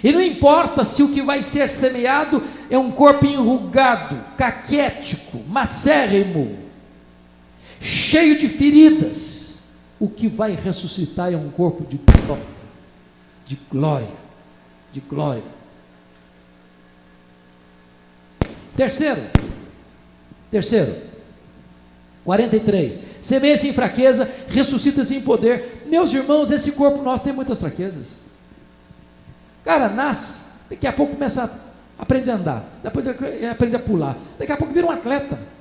E não importa se o que vai ser semeado é um corpo enrugado, caquético, macérrimo, cheio de feridas. O que vai ressuscitar é um corpo de glória, de glória, de glória. Terceiro, 43, semeia-se em fraqueza, ressuscita-se em poder. Meus irmãos, esse corpo nosso tem muitas fraquezas. O cara nasce, daqui a pouco começa a aprender a andar, depois aprende a pular, daqui a pouco vira um atleta.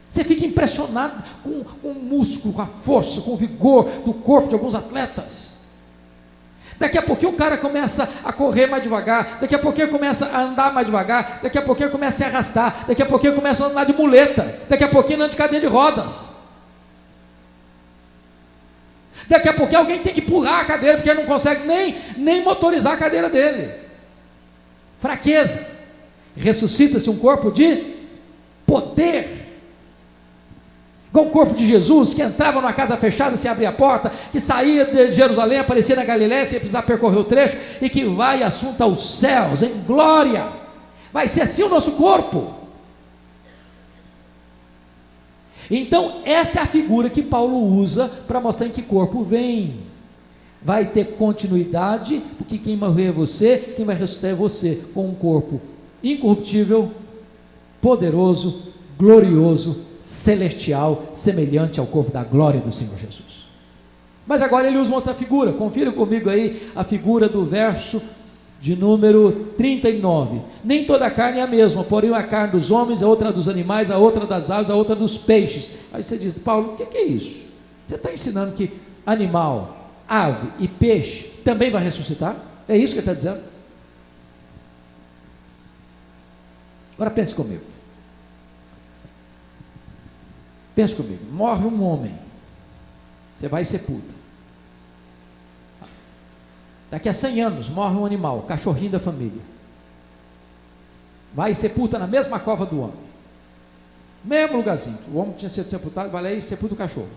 Você fica impressionado com o músculo, com a força, com o vigor do corpo de alguns atletas. Daqui a pouquinho o cara começa a correr mais devagar, daqui a pouquinho começa a andar mais devagar, daqui a pouquinho começa a se arrastar, daqui a pouquinho começa a andar de muleta, daqui a pouquinho anda de cadeira de rodas. Daqui a pouquinho alguém tem que empurrar a cadeira, porque ele não consegue nem motorizar a cadeira dele. Fraqueza. Ressuscita-se um corpo de poder. Igual o corpo de Jesus, que entrava numa casa fechada, se abria a porta, que saía de Jerusalém, aparecia na Galiléia, sem precisar percorrer o trecho, e que vai assunto aos céus, em glória. Vai ser assim o nosso corpo. Então, essa é a figura que Paulo usa para mostrar em que corpo vem. Vai ter continuidade, porque quem morrer é você, quem vai ressuscitar é você, com um corpo incorruptível, poderoso, glorioso, celestial, semelhante ao corpo da glória do Senhor Jesus. Mas agora ele usa uma outra figura. Confira comigo aí a figura do verso de número 39. Nem toda a carne é a mesma, porém a carne dos homens, a outra dos animais, a outra das aves, a outra dos peixes. Aí você diz, Paulo, o que é isso? Você está ensinando que animal, ave e peixe também vai ressuscitar? É isso que ele está dizendo? Agora pense comigo. Pense comigo, morre um homem, você vai e sepulta. Daqui a 100 anos morre um animal, cachorrinho da família. Vai e sepulta na mesma cova do homem. mesmo lugarzinho, que o homem tinha sido sepultado, vai lá e sepulta o cachorro.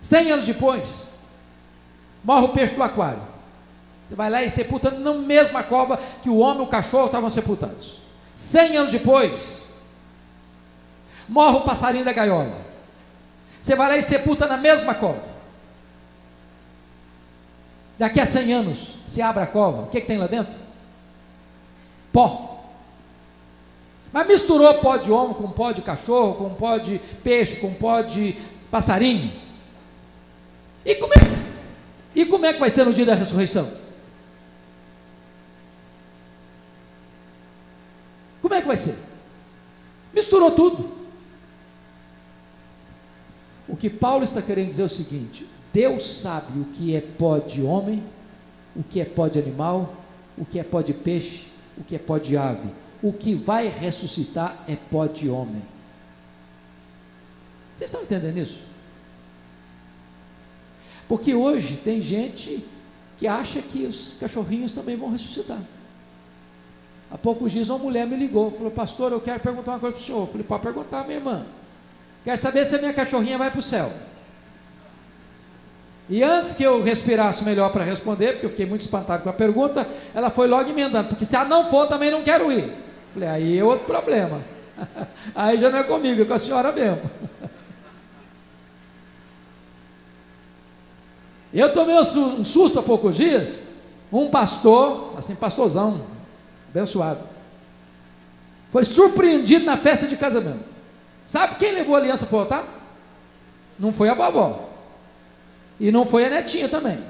100 anos depois, morre o peixe do aquário. Você vai lá e sepulta na mesma cova que o homem e o cachorro estavam sepultados. 100 anos depois, morre o passarinho da gaiola. Você vai lá e sepulta na mesma cova. Daqui a 100 anos, se abre a cova, o que tem lá dentro? Pó. Mas misturou pó de homem com pó de cachorro, com pó de peixe, com pó de passarinho. E como é que vai ser no dia da ressurreição? Como é que vai ser? Misturou tudo. O que Paulo está querendo dizer é o seguinte: Deus sabe o que é pó de homem, o que é pó de animal, o que é pó de peixe, o que é pó de ave. O que vai ressuscitar é pó de homem. Vocês estão entendendo isso? Porque hoje tem gente que acha que os cachorrinhos também vão ressuscitar. Há poucos dias uma mulher me ligou, falou: pastor, eu quero perguntar uma coisa para o senhor. Eu falei: pode perguntar, minha irmã. Quero saber se a minha cachorrinha vai para o céu. E antes que eu respirasse melhor para responder, porque eu fiquei muito espantado com a pergunta, ela foi logo emendando: porque se ela não for, também não quero ir. Eu falei: aí é outro problema. Aí já não é comigo, é com a senhora mesmo. Eu tomei um susto há poucos dias. Um pastor, assim, pastorzão, abençoado, foi surpreendido na festa de casamento. Sabe quem levou a aliança para o altar? Não foi a vovó, e não foi a netinha também,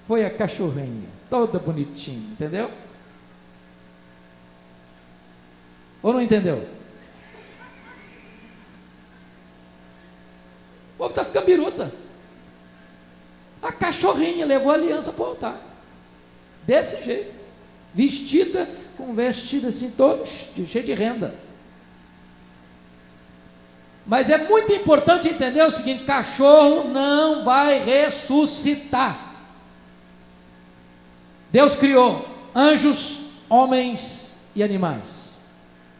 foi a cachorrinha, toda bonitinha, entendeu? Ou não entendeu? O povo está ficando biruta. A cachorrinha levou a aliança para o altar, desse jeito, vestida, com vestido assim, todo cheio de renda. Mas é muito importante entender o seguinte: cachorro não vai ressuscitar. Deus criou anjos, homens e animais.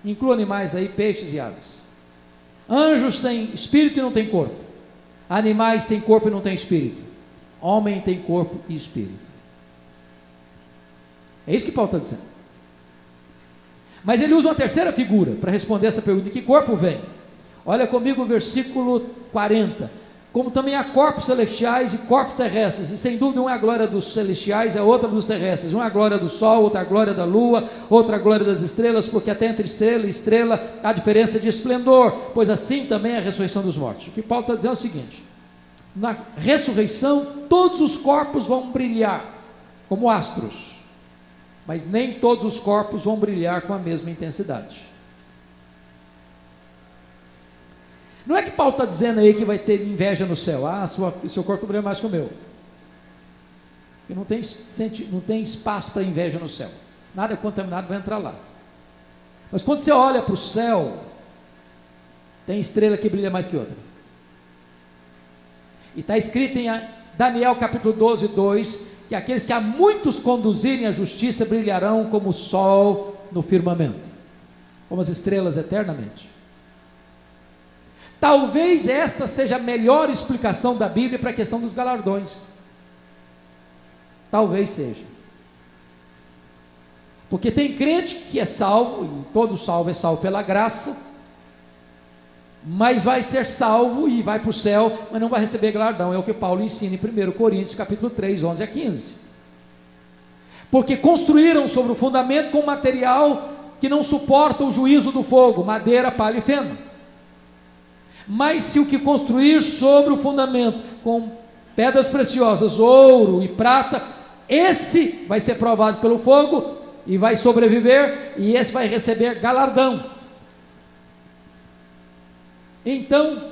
Inclua animais aí, peixes e aves. Anjos têm espírito e não têm corpo. Animais têm corpo e não têm espírito. Homem tem corpo e espírito. É isso que Paulo está dizendo. Mas ele usa uma terceira figura para responder essa pergunta: de que corpo vem? Olha comigo o versículo 40. Como também há corpos celestiais e corpos terrestres, e sem dúvida uma é a glória dos celestiais, a outra dos terrestres. Uma é a glória do sol, outra é a glória da lua, outra a glória das estrelas, porque até entre estrela e estrela há diferença de esplendor, pois assim também é a ressurreição dos mortos. O que Paulo está dizendo é o seguinte: na ressurreição todos os corpos vão brilhar como astros, mas nem todos os corpos vão brilhar com a mesma intensidade. Não é que Paulo está dizendo aí que vai ter inveja no céu: seu corpo brilha mais que o meu. E não tem espaço para inveja no céu. Nada contaminado vai entrar lá. Mas quando você olha para o céu, tem estrela que brilha mais que outra. E está escrito em Daniel capítulo 12, 2, que aqueles que a muitos conduzirem à justiça brilharão como o sol no firmamento, como as estrelas eternamente. Talvez esta seja a melhor explicação da Bíblia para a questão dos galardões. Talvez seja. Porque tem crente que é salvo, e todo salvo é salvo pela graça, mas vai ser salvo e vai para o céu, mas não vai receber galardão. É o que Paulo ensina em 1 Coríntios capítulo 3, 11 a 15. Porque construíram sobre o fundamento com material que não suporta o juízo do fogo, madeira, palha e feno. Mas se o que construir sobre o fundamento com pedras preciosas, ouro e prata, esse vai ser provado pelo fogo e vai sobreviver, e esse vai receber galardão. Então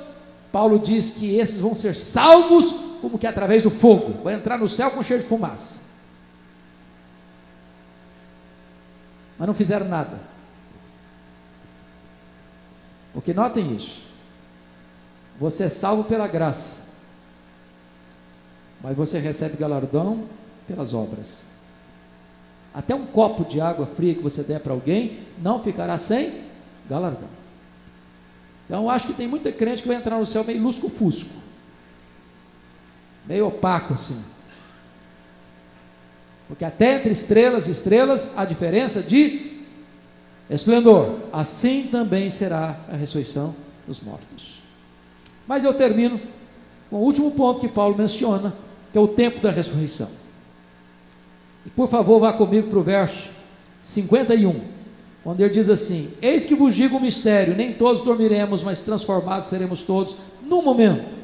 Paulo diz que esses vão ser salvos como que através do fogo, vai entrar no céu com cheiro de fumaça. Mas não fizeram nada. Porque notem isso: você é salvo pela graça, mas você recebe galardão pelas obras. Até um copo de água fria que você der para alguém não ficará sem galardão. Então acho que tem muita crente que vai entrar no céu meio lusco-fusco, meio opaco assim, porque até entre estrelas e estrelas há diferença de esplendor. Assim também será a ressurreição dos mortos. Mas eu termino com o último ponto que Paulo menciona, que é o tempo da ressurreição. E por favor, vá comigo para o verso 51, quando ele diz assim: eis que vos digo um mistério, nem todos dormiremos, mas transformados seremos todos num momento,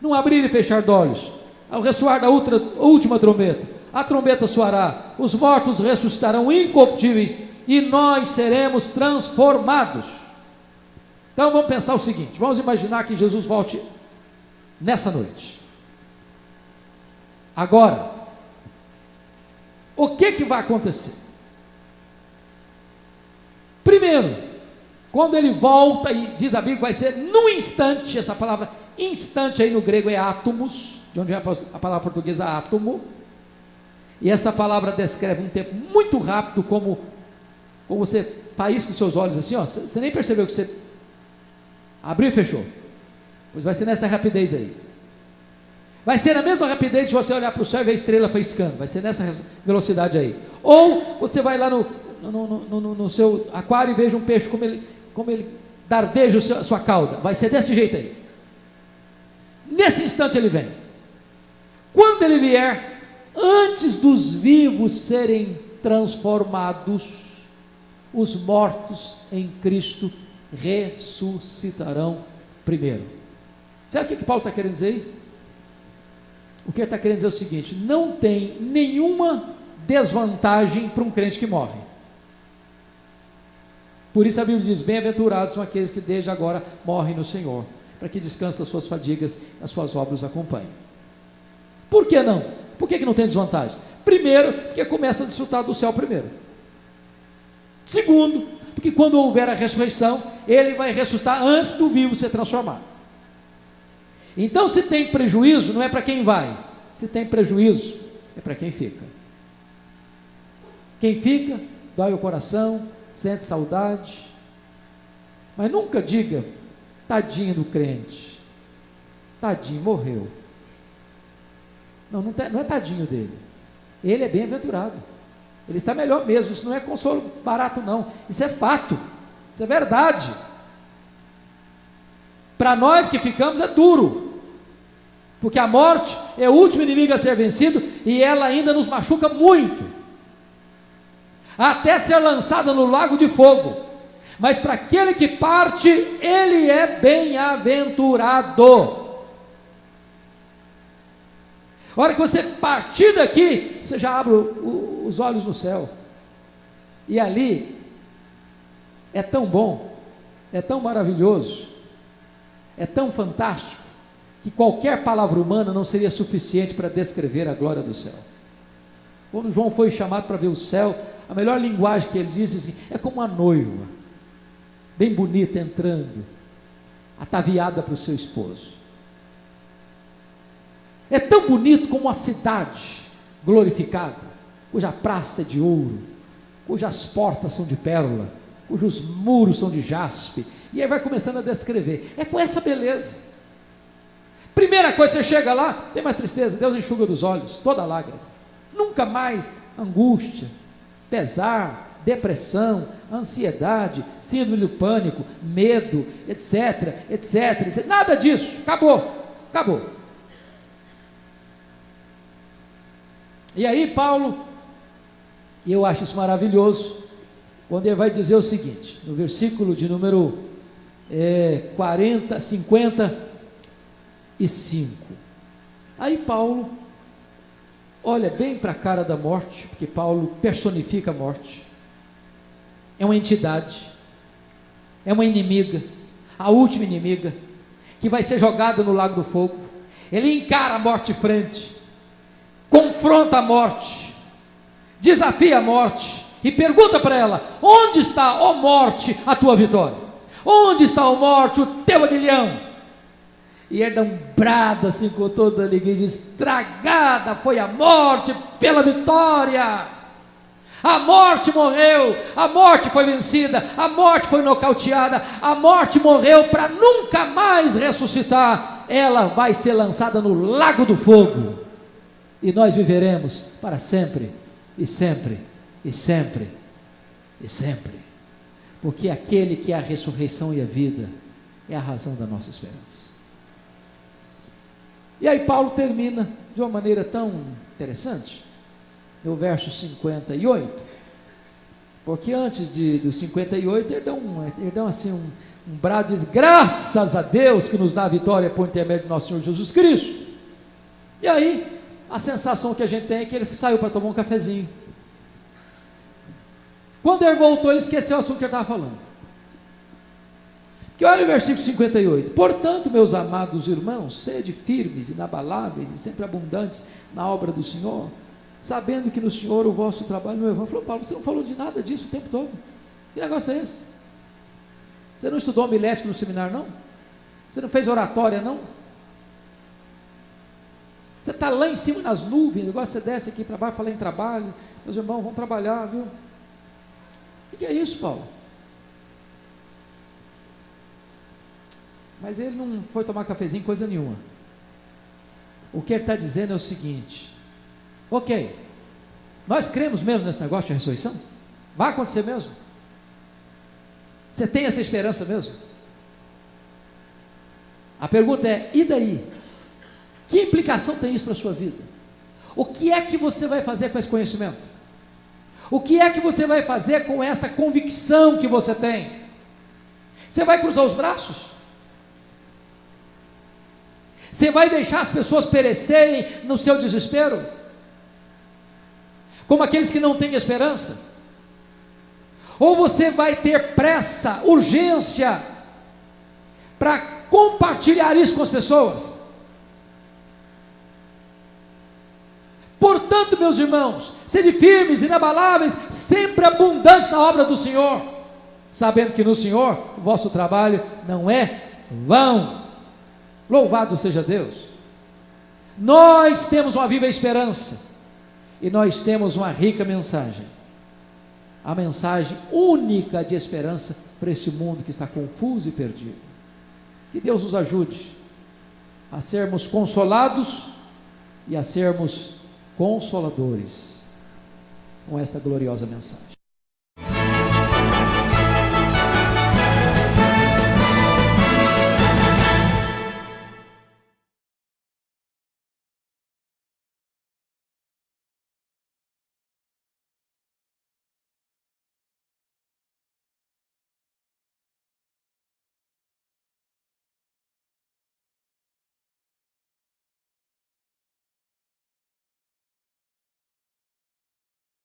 num abrir e fechar de olhos, ao ressoar da última trombeta. A trombeta soará, os mortos ressuscitarão incorruptíveis, e nós seremos transformados. Então vamos pensar o seguinte, vamos imaginar que Jesus volte nessa noite. Agora, o que vai acontecer? Primeiro, quando ele volta, e diz a Bíblia que vai ser num instante, essa palavra instante aí no grego é átomos, de onde é a palavra portuguesa átomo, e essa palavra descreve um tempo muito rápido, como você faísca os seus olhos assim, ó, você nem percebeu que você abriu e fechou. Pois vai ser nessa rapidez aí. Vai ser na mesma rapidez de você olhar para o céu e ver a estrela faiscando. Vai ser nessa velocidade aí. Ou você vai lá no seu aquário e veja um peixe como ele dardeja a sua cauda. Vai ser desse jeito aí. Nesse instante ele vem. Quando ele vier, antes dos vivos serem transformados, os mortos em Cristo ressuscitarão primeiro. Sabe o que Paulo está querendo dizer aí? O que ele está querendo dizer é o seguinte: não tem nenhuma desvantagem para um crente que morre. Por isso a Bíblia diz: bem-aventurados são aqueles que desde agora morrem no Senhor, para que descansem das suas fadigas, as suas obras os acompanhem. Por que não? Por que não tem desvantagem? Primeiro, porque começa a desfrutar do céu primeiro. Segundo, porque quando houver a ressurreição, ele vai ressuscitar antes do vivo ser transformado. Então, se tem prejuízo, não é para quem vai. Se tem prejuízo, é para quem fica. Quem fica, dói o coração, sente saudade. Mas nunca diga: tadinho do crente, tadinho, morreu. Não é tadinho dele. Ele é bem-aventurado. Ele está melhor mesmo. Isso não é consolo barato não. Isso é fato. Isso é verdade. Para nós que ficamos é duro, porque a morte é o último inimigo a ser vencido, e ela ainda nos machuca muito, até ser lançada no lago de fogo. Mas para aquele que parte, ele é bem-aventurado. A hora que você partir daqui, você já abre os olhos no céu, e ali é tão bom, é tão maravilhoso, é tão fantástico, que qualquer palavra humana não seria suficiente para descrever a glória do céu. Quando João foi chamado para ver o céu, a melhor linguagem que ele disse assim, é como uma noiva, bem bonita, entrando, ataviada para o seu esposo. É tão bonito como uma cidade glorificada, cuja praça é de ouro, cujas portas são de pérola, cujos muros são de jaspe, e aí vai começando a descrever. É com essa beleza. Primeira coisa, você chega lá, tem mais tristeza, Deus enxuga dos olhos toda lágrima. Nunca mais angústia, pesar, depressão, ansiedade, síndrome do pânico, medo, etc, etc, etc. Nada disso, acabou. E aí Paulo, e eu acho isso maravilhoso, quando ele vai dizer o seguinte, no versículo de número 55, aí Paulo olha bem para a cara da morte, porque Paulo personifica a morte, é uma entidade, é uma inimiga, a última inimiga, que vai ser jogada no lago do fogo. Ele encara a morte de frente, confronta a morte, desafia a morte, e pergunta para ela: onde está, ó morte, a tua vitória? Onde está, ó morte, o teu aguilhão? E ele dá um brado assim com toda a alegria, diz: estragada foi a morte pela vitória. A morte morreu, a morte foi vencida, a morte foi nocauteada, a morte morreu para nunca mais ressuscitar. Ela vai ser lançada no lago do fogo, e nós viveremos para sempre, e sempre, e sempre, e sempre, porque aquele que é a ressurreição e a vida, é a razão da nossa esperança. E aí Paulo termina de uma maneira tão interessante, no verso 58, porque antes do 58, ele dá assim um brado, diz, graças a Deus que nos dá a vitória por intermédio do nosso Senhor Jesus Cristo. E aí, a sensação que a gente tem é que ele saiu para tomar um cafezinho. Quando ele voltou, ele esqueceu o assunto que ele estava falando. Que olha o versículo 58, portanto, meus amados irmãos, sede firmes, inabaláveis e sempre abundantes na obra do Senhor, sabendo que no Senhor o vosso trabalho no Evangelho. Falou, Paulo, você não falou de nada disso o tempo todo? Que negócio é esse? Você não estudou homilética no seminário, não? Você não fez oratória, não? Você está lá em cima nas nuvens, agora você desce aqui para baixo, fala em trabalho, meus irmãos, vão trabalhar, viu? O que é isso, Paulo? Mas ele não foi tomar cafezinho, coisa nenhuma. O que ele está dizendo é o seguinte, ok, nós cremos mesmo nesse negócio de ressurreição? Vai acontecer mesmo? Você tem essa esperança mesmo? A pergunta é, e daí? Que implicação tem isso para a sua vida? O que é que você vai fazer com esse conhecimento? O que é que você vai fazer com essa convicção que você tem? Você vai cruzar os braços? Você vai deixar as pessoas perecerem no seu desespero? Como aqueles que não têm esperança? Ou você vai ter pressa, urgência, para compartilhar isso com as pessoas? Portanto, meus irmãos, sede firmes, inabaláveis, sempre abundantes na obra do Senhor, sabendo que no Senhor o vosso trabalho não é vão. Louvado seja Deus. Nós temos uma viva esperança, e nós temos uma rica mensagem, a mensagem única de esperança para esse mundo que está confuso e perdido. Que Deus nos ajude a sermos consolados e a sermos consoladores com esta gloriosa mensagem.